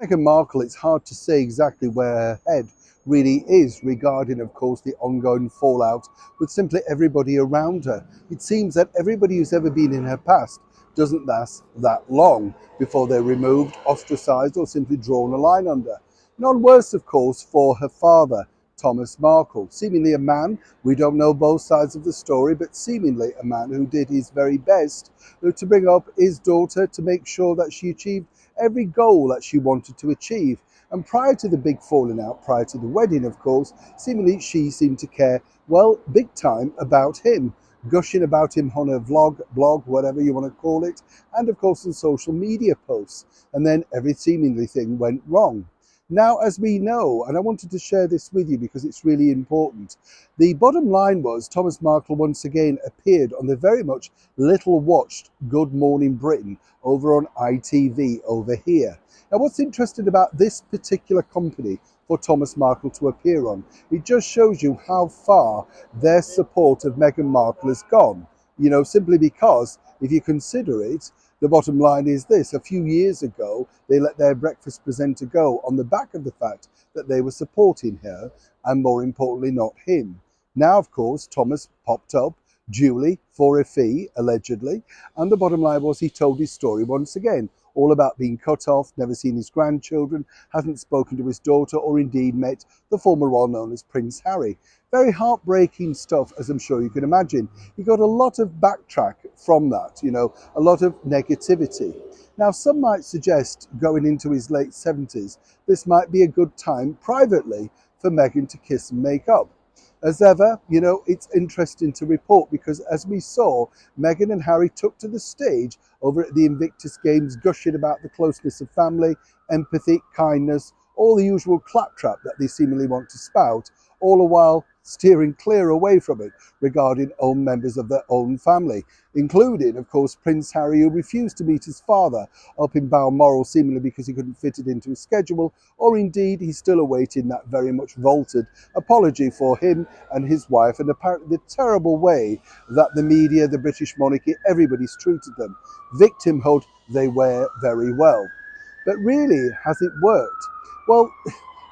Meghan Markle, it's hard to say exactly where her head really is regarding, of course, the ongoing fallout with simply everybody around her. It seems that everybody who's ever been in her past doesn't last that long before they're removed, ostracised, or simply drawn a line under. None worse, of course, for her father, Thomas Markle, seemingly a man, we don't know both sides of the story, but seemingly a man who did his very best to bring up his daughter to make sure that she achieved every goal that she wanted to achieve. And prior to the big falling out, prior to the wedding, of course, seemingly she seemed to care, well, big time about him, gushing about him on her vlog, blog, whatever you want to call it, and of course on social media posts. And then every seemingly thing went wrong. Now, as we know, and I wanted to share this with you because it's really important, the bottom line was Thomas Markle once again appeared on the very much little watched Good Morning Britain over on ITV over here. Now, what's interesting about this particular company for Thomas Markle to appear on, it just shows you how far their support of Meghan Markle has gone. You know, simply because if you consider it, the bottom line is this: a few years ago, they let their breakfast presenter go on the back of the fact that they were supporting her and, more importantly, not him. Now, of course, Thomas popped up duly for a fee, allegedly, and the bottom line was he told his story once again, all about being cut off, never seen his grandchildren, hasn't spoken to his daughter, or indeed met the former royal known as Prince Harry. Very heartbreaking stuff, as I'm sure you can imagine. He got a lot of backtrack from that, you know, a lot of negativity. Now, some might suggest going into his late 70s, this might be a good time privately for Meghan to kiss and make up. As ever, you know, it's interesting to report because as we saw, Meghan and Harry took to the stage over at the Invictus Games, gushing about the closeness of family, empathy, kindness, all the usual claptrap that they seemingly want to spout, all the while steering clear away from it regarding own members of their own family, including, of course, Prince Harry, who refused to meet his father up in Balmoral, seemingly because he couldn't fit it into his schedule, or indeed he's still awaiting that very much vaulted apology for him and his wife, and apparently the terrible way that the media, the British monarchy, everybody's treated them. Victimhood they wear very well. But really, has it worked? Well,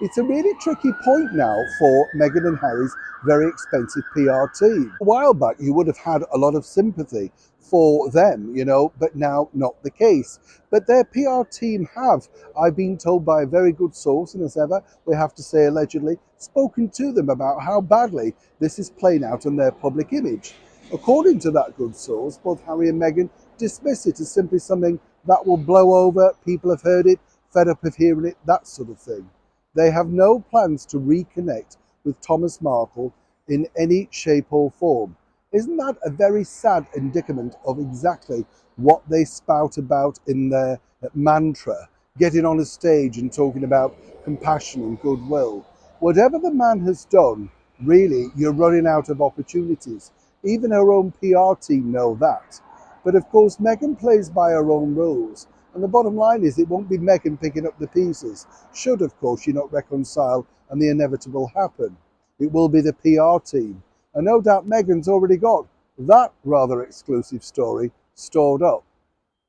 it's a really tricky point now for Meghan and Harry's very expensive PR team. A while back, you would have had a lot of sympathy for them, you know, but now not the case. But their PR team have, I've been told by a very good source, and as ever, we have to say allegedly, spoken to them about how badly this is playing out on their public image. According to that good source, both Harry and Meghan dismiss it as simply something that will blow over, people have heard it, fed up of hearing it, that sort of thing. They have no plans to reconnect with Thomas Markle in any shape or form. Isn't that a very sad indicament of exactly what they spout about in their mantra, getting on a stage and talking about compassion and goodwill? Whatever the man has done, really, you're running out of opportunities. Even her own PR team know that. But of course, Meghan plays by her own rules. And the bottom line is it won't be Meghan picking up the pieces, should, of course, she not reconcile and the inevitable happen. It will be the PR team. And no doubt Meghan's already got that rather exclusive story stored up.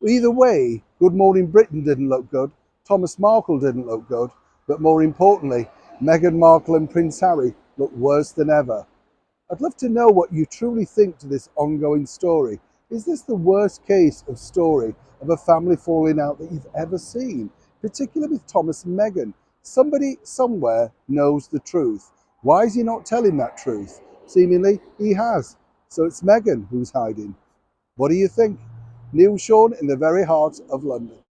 Either way, Good Morning Britain didn't look good, Thomas Markle didn't look good, but more importantly, Meghan Markle and Prince Harry look worse than ever. I'd love to know what you truly think to this ongoing story. Is this the worst case of story of a family falling out that you've ever seen, particularly with Thomas and Meghan? Somebody somewhere knows the truth. Why is he not telling that truth? Seemingly he has. So it's Meghan who's hiding. What do you think? Neil Sean in the very heart of London.